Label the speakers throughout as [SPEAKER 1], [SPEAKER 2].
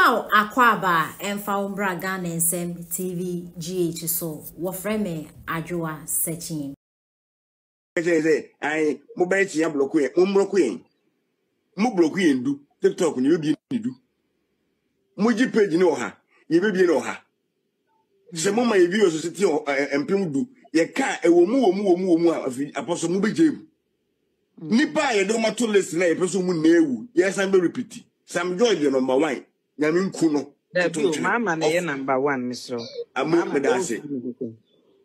[SPEAKER 1] How Akwaba and found Bragan and Sam TV GH so what frame Ajua searching.
[SPEAKER 2] I mobile ya block Mubloqueen do TikTok you be do. Muji page no ha, ye be no ha. Some of my viewers society and Pimudu, ye can't a woman apostle Mubi Jim. Nipa ye don't to listen a person who know. Yes, I'm very repeating. Some joy your number one. Yamin Kuno.
[SPEAKER 3] Mama, number one, Mr.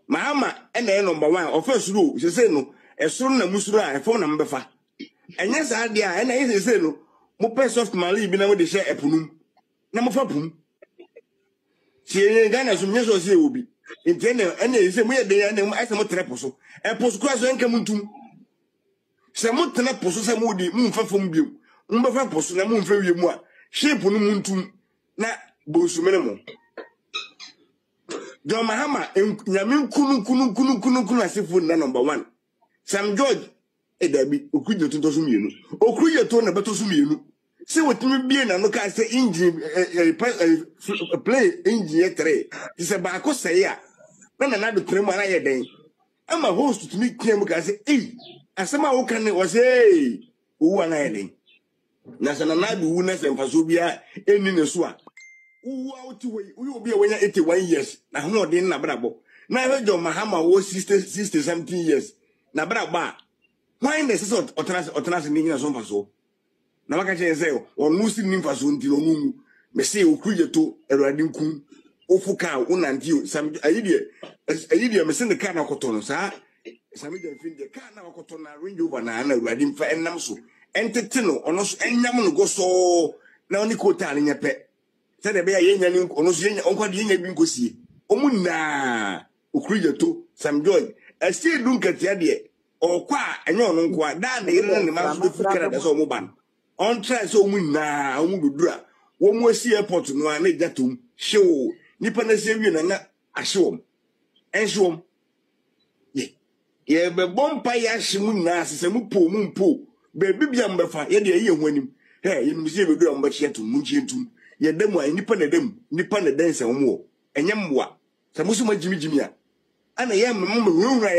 [SPEAKER 2] Mama, and then number one, or first rule, she said no, a son of Musura, a phone number 5. And yes, idea, and I say no, more soft Mali, been able to share a punum. Number 4 pum. She ain't gonna some years or so will be. Intended, and they say, we are there, and I some treposo. A post cross and come to some more treposo, some moody, moon from you. Umba post, and moon for you more. Shape moon to na Bosumenemo. John Mahama, Yamin Kunu as if number 1. Sam George, a Debbie, Okuja to Tosumino. Okuja to Nabatosumino. See what me being and look at the engine, play engine tray. It's a barco say, yeah. Then another tremor day. I'm a host to meet Kim because as some how can it was a who an island. National Nabu, and Fasubia, and in the swamp. We will be away 81 years. Now, more than Nabrabo. Now, I heard John Mahama was 60 something years. Nabraba. Why the sort of trans in English on Faso? Now, I can say, or Muslim Faso until Mumu, Messi, Ukuja to a Radinkum, Ofuka, until some idea, Messin the Kana Coton, sir. Some of the Kana Coton, Range over Nana, Radim for Enamso, and Tetino, or not, and Naman go so now Nicota in your pet. Said a bear yen or no yen uncle yen bin go see. Omuna Ukuja to some joy. I still look at the idea. Or qua and your uncle, Dan the mouse with Canada so moban. On try so muna, Omudra. One more see airport no and let that to show Nippon Savior and Ashom. And Shom. Ye be bompire shimuna, Samupo, Mumpo, baby Yambafa, ye when him. Hey, you must do on much yet to Munchin. Ye demo a nipa na dem nipa na dance omo enyemwa samusuma jimijimia ana ye mmom hunhura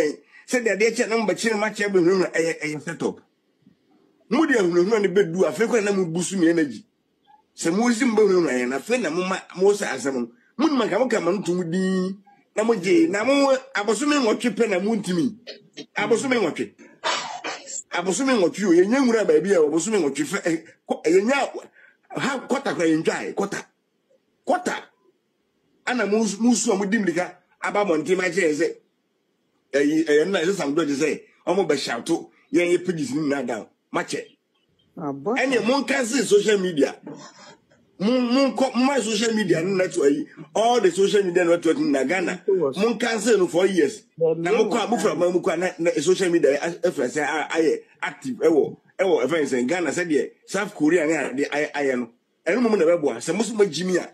[SPEAKER 2] se de de che number chire ma che be hunhura set up mu de hunhura ne bedu afekwa na mu busu mi energy se mu zim be hunhura na fe na mo sa asem mu ma ka ma ntum di na mo je na mo abosume nwotwe pe na mu ntimi abosume nwotwe o ye nyamura ba bia abosume nwotwe fe ye nya ha quarter kwa enjoy quarter ana musu amudimlika aba monti ma cheze na some do say omo be shout ye pages ni na down mache ene mon can see social media my social media network all the social media network in Ghana mon can say no for years na mo kwa bu from mo kwa na social media influence aye active ewo friends in Ghana said the South Korea na aye no enu mo na bebo se musuma jimia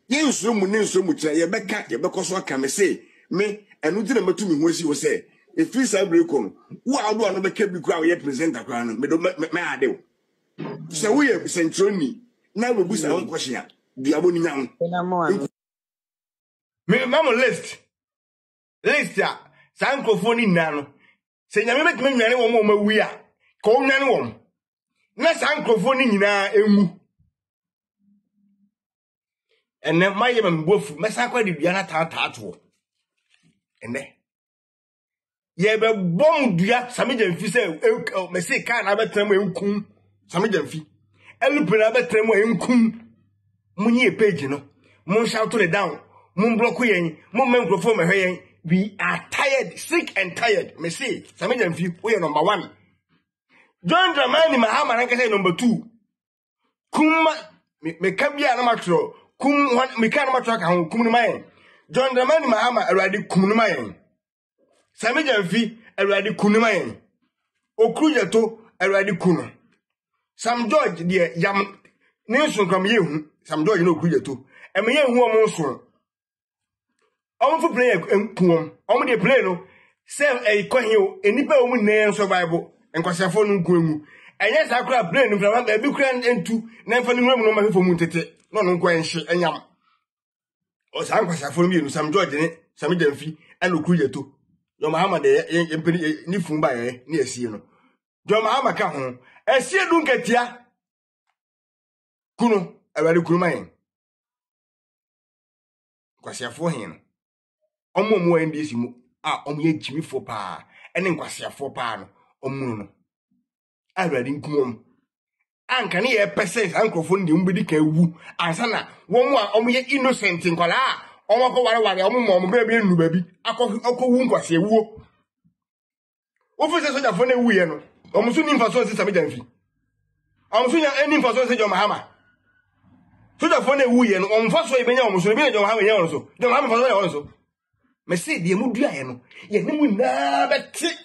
[SPEAKER 2] ye nso mu ne nso mu kira ye beka ye bekoso aka me say me enu dire matumi ho asi wo say e free break on wo ado ano beka bi kwa ye presenter kwa no me ade se wo ye centroni na we busa won kwhia di aboni nyam me mama list ya sankrofoni nano se nyame betime nwane wo mo mawi a ko nwane wo na sankrofoni nyina emu ene maye mambofu mesa kwa di bia na taatato ene ye be bom dua sameja mfi se mesi ka na betrem enkum sameja mfi elupe na betrem enkum munye page no mun shout it down mun block yen mun microphone me hwen we are tired, sick and tired. Me say sameja mfi we number 1 John Dramani Mahama na say number 2 kuma me kabia na matro me can matro ka ho kum ni mayen John Dramani Mahama already kum ni mayen sameja mfi already kum ni mayen Okuja to already kum Sam George de yam nenso kam yehu Sam George no Okuja to e me yehu o mo so omo fu play kum omo de play no say e ko hin o enipa o mu nen survival enkwasafo no nku emu And yes, I could blame from a big grand into never knew no for Muntete, no quench and yam. Or some was for me, some George in it, some Demfi, and Lucuya too. Your Mahama de Nifum by near Sieno. Your Mahama come home, and see a lunketia. Kuno, a very crumine. Quasia for him. More in this, ye Jimmy for pa, and then Quasia for pan, moon. I read in Kumum. And can hear persons uncle from the Umbidi woo, and Sana, one more innocent in Kola, or Mom, baby, and baby, Uncle Wunquas, a woo. Officers of the Wiano, almost soon for sources of identity. I'm soon ending for sources of Mahama. So the phone we and on first way, almost don't have any also. Don't have a also. Messi, the Mudiano, yet no one never tick.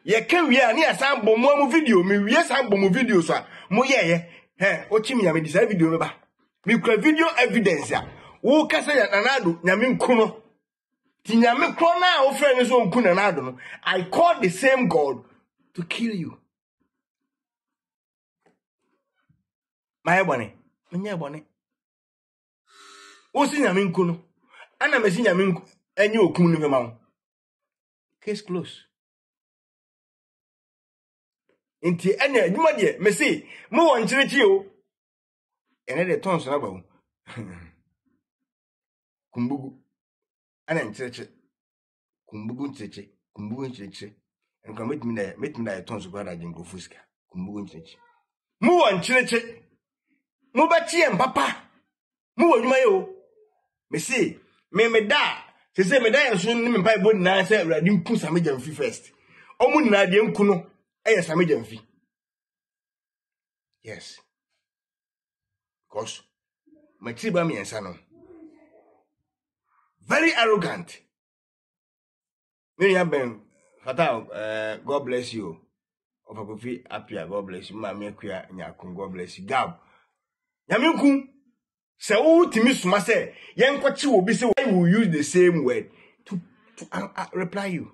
[SPEAKER 2] Ye can we are near some bomb video, me, yes, some bomb videos, sir. Moye, eh, what Chimmy, I decide video. We could video evidence, ya. Who can say anado, Yamin Kuno. Tinyame Krona, or friend is on Kunanado. I call the same God to kill you. My bonnet, my bonnet. What's in Yamin Kuno? And I'm a senior mink, and you kun of a mount. Case close. Inti anya adwuma de me say mo won kyereki o ene de tons na bawo kumbugu ana nkyereki kumbugu nkyereki enka metimi da tons go da jingo fuska kumbugu nkyereki mo won kyereki mo ba tie mpapa mo won adwuma ye o me say me da se say me da enso ni me mpa bo na say awradi mpu sameja mfi first omu na de nku no yes, I'm a fee. Yes. Because my Tibami and Sano. Very arrogant. Many Ben Fatal, God bless you. Of a coffee appear, God bless you, Mamma Quia, Yakun, God bless you. Gab Yamuku say, oh, Timis must say, young what you will be say, I will use the same word to reply you.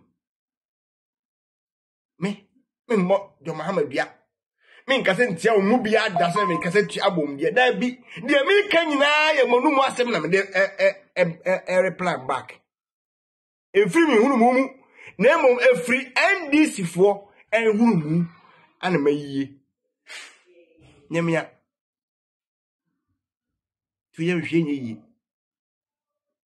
[SPEAKER 2] Me. Mo do Muhammad bia me nkase ntia o mu bia da so me nkase tu abom bia da bi de me kan nyina ye monu mu asem na me de reply back efri mi hunu mu na mom efri NDC fo en hunu mu ana mayiye nyamia tu ye hwe nyi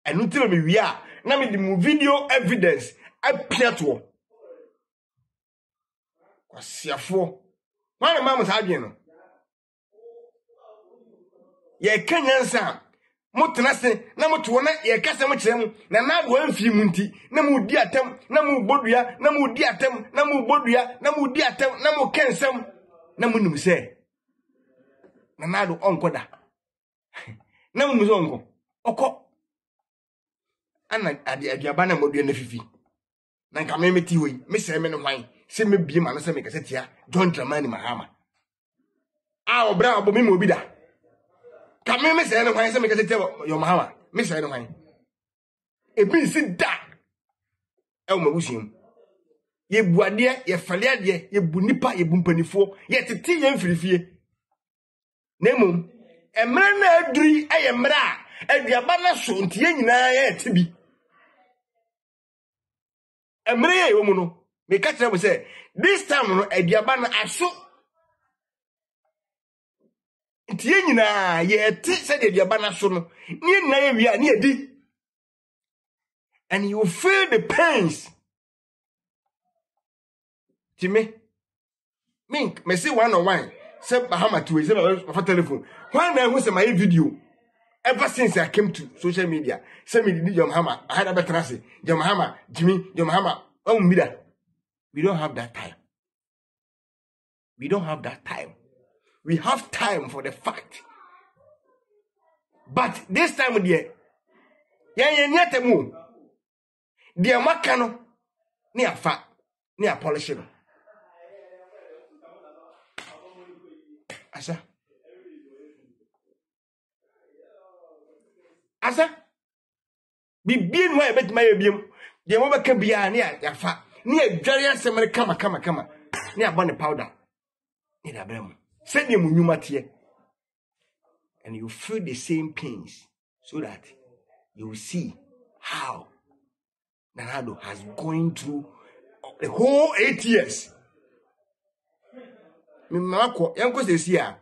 [SPEAKER 2] enu tire me wi a na me di mu video evidence apia to Siafo. Why mamma's having ye Kenyan Motanase, Namutuana, ye Casamacham, Nana, one few munti, Namu diatem, Namu Bodia, Namu diatem, Namu Bodia, Namu diatem, Namu Kensam, Namunum say. Nanado Onkoda. Namu's uncle. Oko. Anna at the Abana Modian Fifi. Nankamemeti, Miss Emin wine. Se me bi ma no se me kase tia John Dramani Mahama obra abomi mo bi da ka me se no hwan se me kase tia yo Mahama me se no hwan e bi si da e o mabusiam ye buade ye fale ade ye bu nipa ye bu mpanifo ye tete ye mfirifie na mum emre na aduri eye mra aduaba na so ntie nyina ye tebi emre ye wo mu no me catch them say this time no ediaba na aso ntie nyina ye ti say ediaba na so no ni na ye wi a ni edi and you feel the pains Timmy mink me see one on one say Bahama to say my telephone when I was my video ever since I came to social media say me did your Mahama I had a better say your Mahama Jimmy your Mahama oh me that. We don't have that time. We don't have that time. We have time for the fact. But this time, dear, dear Makano, near fat, near polishing. Asa, be being where I bet my beam. The woman can be near your fat. Near Jarian Semmer, come. Near bonnet powder. Near a brim. Send him Numatia. And you feel the same pains so that you will see how Nanado has gone through the whole 8 years. Mimako, Yanko says here,